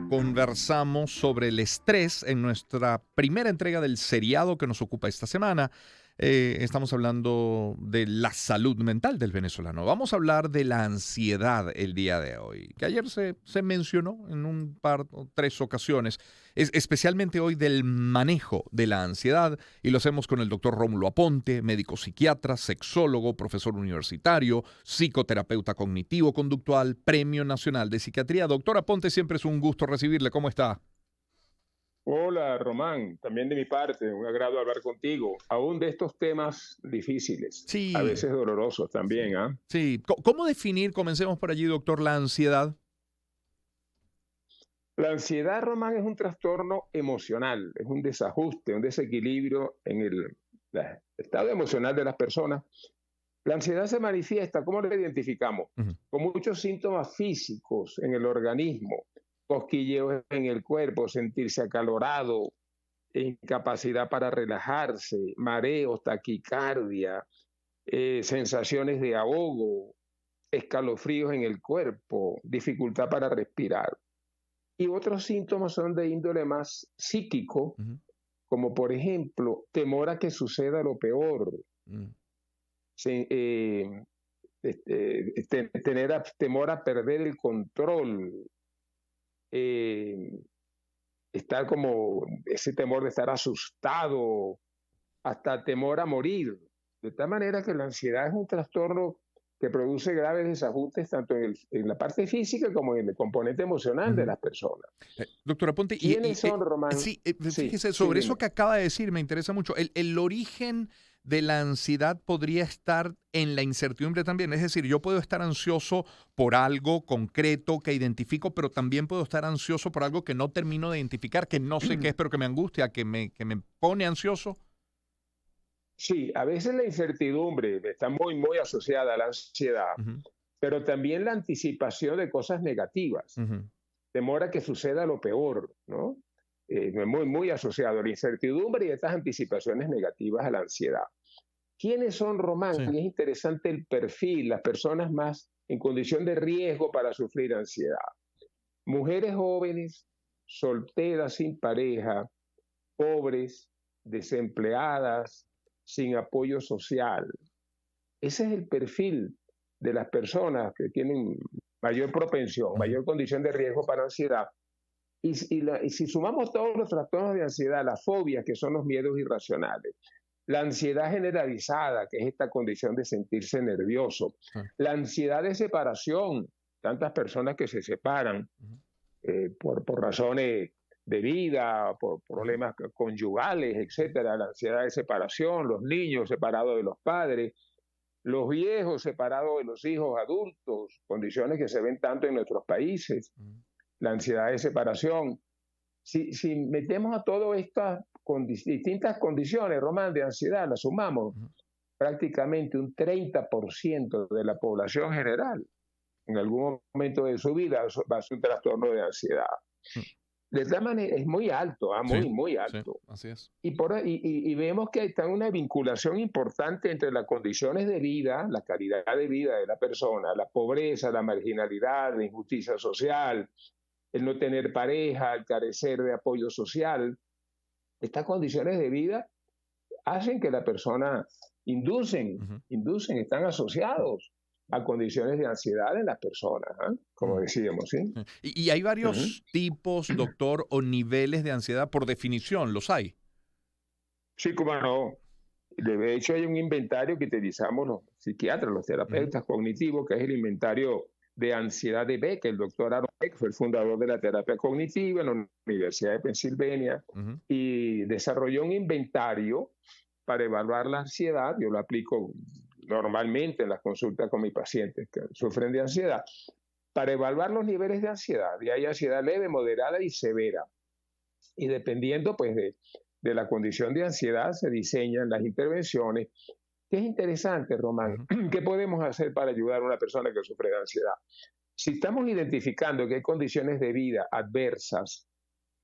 conversamos sobre el estrés en nuestra primera entrega del seriado que nos ocupa esta semana. Estamos hablando de la salud mental del venezolano. Vamos a hablar de la ansiedad el día de hoy, que ayer se mencionó en un par o tres ocasiones, especialmente hoy del manejo de la ansiedad, y lo hacemos con el doctor Rómulo Aponte, médico psiquiatra, sexólogo, profesor universitario, psicoterapeuta cognitivo-conductual, Premio Nacional de Psiquiatría. Doctor Aponte, siempre es un gusto recibirle. ¿Cómo está? Hola, Román, también de mi parte, un agrado hablar contigo, aún de estos temas difíciles, a Sí, veces dolorosos también, sí, ¿ah? sí. ¿Cómo definir, comencemos por allí, doctor, la ansiedad? La ansiedad, Román, es un trastorno emocional, es un desajuste, un desequilibrio en el estado emocional de las personas. La ansiedad se manifiesta, ¿cómo la identificamos? Ujú. Con muchos síntomas físicos en el organismo, cosquilleos en el cuerpo, sentirse acalorado, incapacidad para relajarse, mareos, taquicardia, sensaciones de ahogo, escalofríos en el cuerpo, dificultad para respirar. Y otros síntomas son de índole más psíquico, Ujú. como por ejemplo temor a que suceda lo peor, Mm. se- eh, tener temor a perder el control, eh, estar como ese temor de estar asustado, hasta temor a morir. De tal manera que la ansiedad es un trastorno que produce graves desajustes tanto en la parte física como en el componente emocional de Ujú. las personas. Doctor Aponte, ¿Quiénes son, Román? sí, Sí, fíjese, sí, sobre eso dime. que acaba de decir me interesa mucho. El origen de la ansiedad podría estar en la incertidumbre también. Es decir, yo puedo estar ansioso por algo concreto que identifico, pero también puedo estar ansioso por algo que no termino de identificar, que no sé qué es, pero que me angustia, que me pone ansioso. Sí, a veces la incertidumbre está muy asociada a la ansiedad, Ujú. pero también la anticipación de cosas negativas, Ujú. temor a que suceda lo peor, ¿no? Muy asociado a la incertidumbre y estas anticipaciones negativas a la ansiedad. ¿Quiénes son, Román? Sí. Es interesante el perfil, las personas más en condición de riesgo para sufrir ansiedad. Mujeres jóvenes, solteras, sin pareja, pobres, desempleadas, sin apoyo social. Ese es el perfil de las personas que tienen mayor propensión, Ujú. mayor condición de riesgo para ansiedad. Y si sumamos todos los trastornos de ansiedad, las fobias, que son los miedos irracionales, la ansiedad generalizada, que es esta condición de sentirse nervioso, Sí. la ansiedad de separación, tantas personas que se separan Ujú. por razones de vida, por Ujú. problemas conyugales, etcétera, la ansiedad de separación, los niños separados de los padres, los viejos separados de los hijos adultos, condiciones que se ven tanto en nuestros países, Ujú. la ansiedad de separación. Si metemos a todas estas distintas condiciones, Román, de ansiedad, las sumamos, Ujú. prácticamente un 30% de la población general en algún momento de su vida va a ser un trastorno de ansiedad. Ujú. De esta manera es muy alto, Sí, muy sí, alto. así es. Y vemos que está una vinculación importante entre las condiciones de vida, la calidad de vida de la persona, la pobreza, la marginalidad, la injusticia social, el no tener pareja, el carecer de apoyo social. Estas condiciones de vida hacen que la persona Ujú. están asociados a condiciones de ansiedad en las personas, ¿eh? Como Mm. decíamos, ¿sí? Y hay Uh -huh. varios tipos, doctor, o niveles de ansiedad por definición, los hay. Sí, como no. De hecho, hay un inventario que utilizamos los psiquiatras, los Ujú. terapeutas cognitivos, que es el inventario de ansiedad de Beck. El doctor Aaron Beck fue el fundador de la terapia cognitiva en la Universidad de Pensilvania Ujú. y desarrolló un inventario para evaluar la ansiedad. Yo lo aplico normalmente en las consultas con mis pacientes que sufren de ansiedad, para evaluar los niveles de ansiedad. Y hay ansiedad leve, moderada y severa. Y dependiendo pues de la condición de ansiedad se diseñan las intervenciones. ¿Qué es interesante, Román? Ujú. ¿Qué podemos hacer para ayudar a una persona que sufre de ansiedad? Si estamos identificando que hay condiciones de vida adversas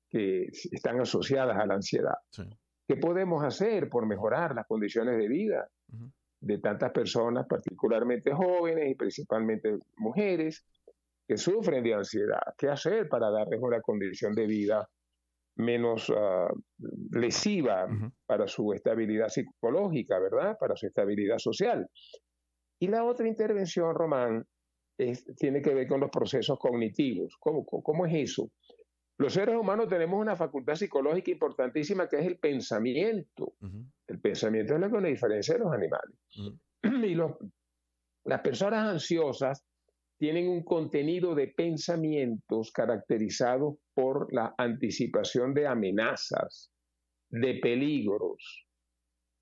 que están asociadas a la ansiedad, Sí. ¿qué podemos hacer por Ujú. mejorar las condiciones de vida Ujú. de tantas personas, particularmente jóvenes y principalmente mujeres? que sufren de ansiedad. ¿Qué hacer para darles una condición de vida menos lesiva Ujú. para su estabilidad psicológica, ¿verdad? Para su estabilidad social? Y la otra intervención, Román, tiene que ver con los procesos cognitivos. ¿Cómo es eso? Los seres humanos tenemos una facultad psicológica importantísima que es el pensamiento. Ujú. El pensamiento es lo que nos diferencia de los animales. Ujú. Y las personas ansiosas tienen un contenido de pensamientos caracterizados por la anticipación de amenazas, de peligros.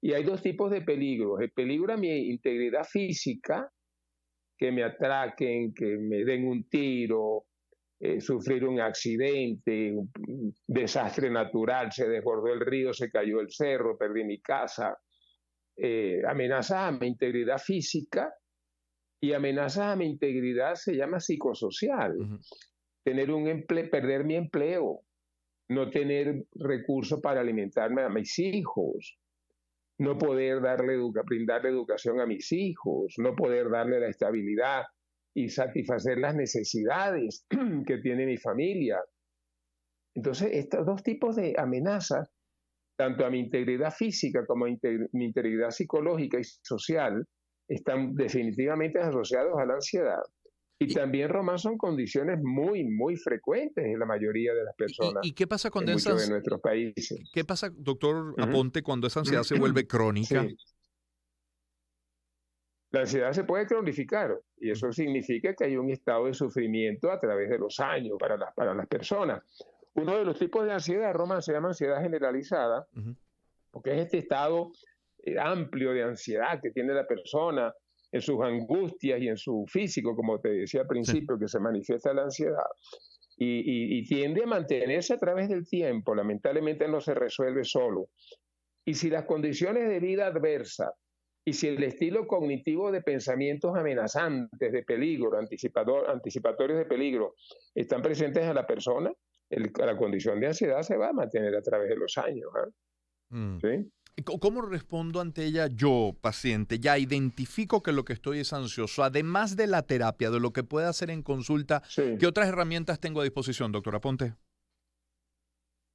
Y hay dos tipos de peligros. El peligro a mi integridad física, que me atraquen, que me den un tiro, sufrir un accidente, un desastre natural, se desbordó el río, se cayó el cerro, perdí mi casa, amenazas a mi integridad física y amenazas a mi integridad se llama psicosocial. Ujú. Tener perder mi empleo, no tener recursos para alimentarme a mis hijos, no poder brindarle educación a mis hijos, no poder darle la estabilidad y satisfacer las necesidades que tiene mi familia. Entonces, estos dos tipos de amenazas, tanto a mi integridad física como a mi integridad psicológica y social, están definitivamente asociados a la ansiedad. Y ¿Y, también, Román, son condiciones muy, muy frecuentes en la mayoría de las personas y qué pasa en cuando muchos de nuestros países. qué pasa, doctor Ujú. Aponte, cuando esa ansiedad se vuelve crónica? Sí, la ansiedad se puede cronificar y eso Ujú. significa que hay un estado de sufrimiento a través de los años para las personas. Uno de los tipos de ansiedad, Román, se llama ansiedad generalizada, Ujú. porque es este estado amplio de ansiedad que tiene la persona en sus angustias y en su físico, como te decía al Sí. principio, que se manifiesta la ansiedad. Y tiende a mantenerse a través del tiempo, lamentablemente no se resuelve solo. Y si las condiciones de vida adversas y si el estilo cognitivo de pensamientos amenazantes, de peligro, anticipatorios de peligro, están presentes en la persona, la condición de ansiedad se va a mantener a través de los años. Mm. ¿Sí? ¿Y cómo respondo ante ella yo, paciente? Ya identifico que lo que estoy es ansioso. Además de la terapia, de lo que pueda hacer en consulta, ¿qué Sí. otras herramientas tengo a disposición, doctora Ponte?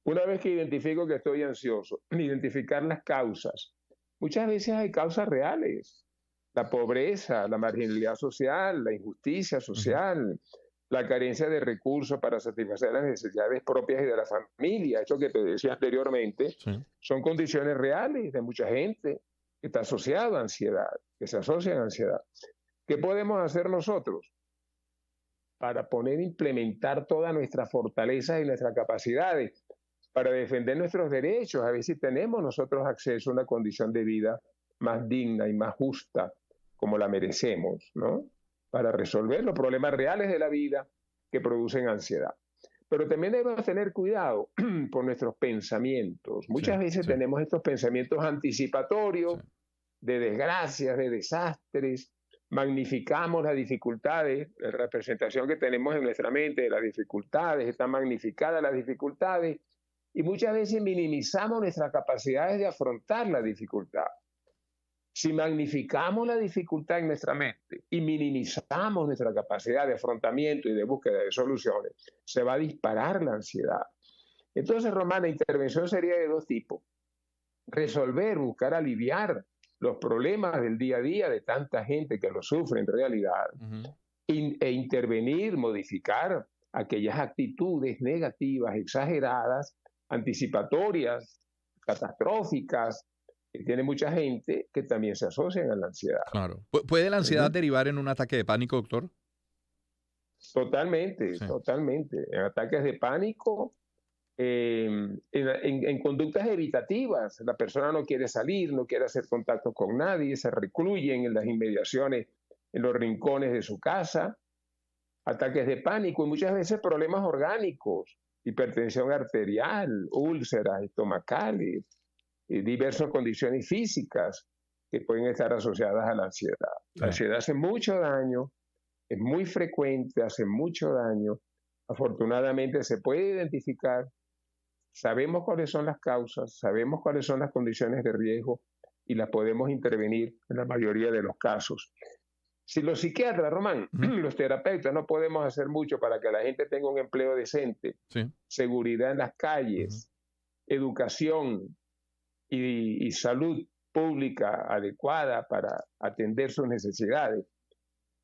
Una vez que identifico que estoy ansioso, identificar las causas. Muchas veces hay causas reales. La pobreza, la marginalidad social, la injusticia Ujú. social, la carencia de recursos para satisfacer las necesidades propias y de la familia. Esto que te decía anteriormente, Sí. son condiciones reales de mucha gente que está asociada a ansiedad, que se asocia a ansiedad. ¿Qué podemos hacer nosotros para implementar todas nuestras fortalezas y nuestras capacidades para defender nuestros derechos? A ver si tenemos nosotros acceso a una condición de vida más digna y más justa como la merecemos, ¿no? Para resolver los problemas reales de la vida que producen ansiedad. Pero también debemos tener cuidado por nuestros pensamientos. Sí, Muchas veces sí, tenemos estos pensamientos sí. anticipatorios de desgracias, de desastres, magnificamos las dificultades, la representación que tenemos en nuestra mente de las dificultades, están magnificadas las dificultades, y muchas veces minimizamos nuestras capacidades de afrontar la dificultad. Si magnificamos la dificultad en nuestra mente y minimizamos nuestra capacidad de afrontamiento y de búsqueda de soluciones, se va a disparar la ansiedad. Entonces, Román, la intervención sería de dos tipos: resolver, buscar aliviar los problemas del día a día de tanta gente que lo sufre en realidad, Ujú. e intervenir, modificar aquellas actitudes negativas, exageradas, anticipatorias, catastróficas, que tiene mucha gente que también se asocian a la ansiedad. Claro. ¿Puede la Uh ansiedad -huh. derivar en un ataque de pánico, doctor? Totalmente, Sí. totalmente. En ataques de pánico, en conductas evitativas. La persona no quiere salir, no quiere hacer contacto con nadie, se recluyen en las inmediaciones, en los rincones de su casa. Ataques de pánico y muchas veces problemas orgánicos, hipertensión arterial, úlceras estomacales, y diversas condiciones físicas que pueden estar asociadas a la ansiedad. La Claro. ansiedad hace mucho daño, es muy frecuente, hace mucho daño. Afortunadamente se puede identificar, sabemos cuáles son las causas, sabemos cuáles son las condiciones de riesgo y las podemos intervenir en la mayoría de los casos. Si los psiquiatras, Román, Ujú. los terapeutas no podemos hacer mucho para que la gente tenga un empleo decente, Sí. seguridad en las Ujú. calles, educación y salud pública adecuada para atender sus necesidades.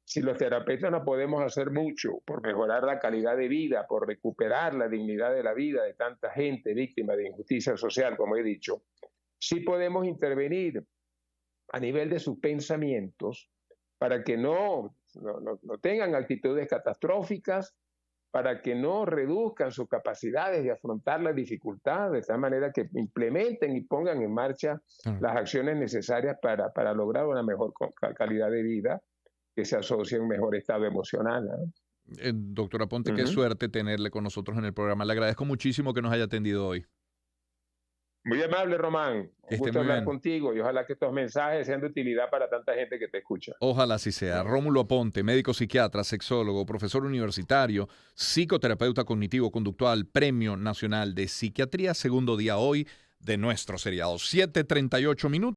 Si los terapeutas no podemos hacer mucho por mejorar la calidad de vida, por recuperar la dignidad de la vida de tanta gente víctima de injusticia social, como he dicho, sí podemos intervenir a nivel de sus pensamientos para que no tengan actitudes catastróficas, para que no reduzcan sus capacidades de afrontar las dificultades, de tal manera que implementen y pongan en marcha Claro. las acciones necesarias para lograr una mejor calidad de vida que se asocie a un mejor estado emocional, ¿no? Doctora Ponte, qué Ujú. suerte tenerle con nosotros en el programa. Le agradezco muchísimo que nos haya atendido hoy. Muy amable, Román. Que Un esté gusto muy hablar bien. contigo y ojalá que estos mensajes sean de utilidad para tanta gente que te escucha. Ojalá así sea. Rómulo Aponte, médico psiquiatra, sexólogo, profesor universitario, psicoterapeuta cognitivo-conductual, Premio Nacional de Psiquiatría, segundo día hoy de nuestro seriado. 7:38 minutos.